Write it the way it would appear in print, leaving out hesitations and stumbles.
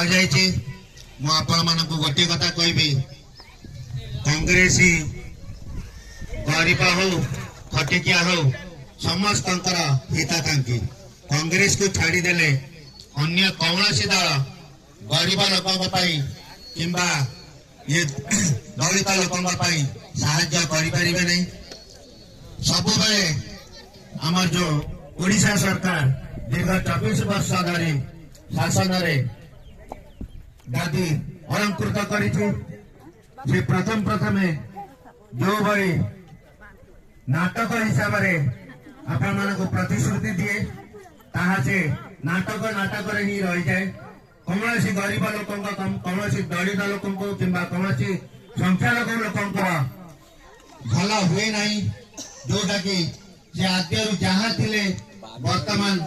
जाइए मुझे गोटे कथा कहबी कांग्रेस गरीब हो खटिकिया हो समस्त हिताकांक्षी कांग्रेस को छाड़देले अन्य कौन दल गरीब लोकों किंबा ये दलित लोकों साहाय्य करें नहीं। सब आमर जो ओडिशा सरकार दीर्घ 24 वर्ष धरी शासन गादी अलंकृत कर प्रथम जो भाई नाटक हिसाब से आपण मान को प्रतिश्रुति दिए ताहा से नाटक नाटक ही रही जाए। कौन गरीब लोक कौन दलित लोक किंबा कौन संख्यालघु लोक भल हुए नहीं जोटा कि आद्य जहाँ थे वर्तमान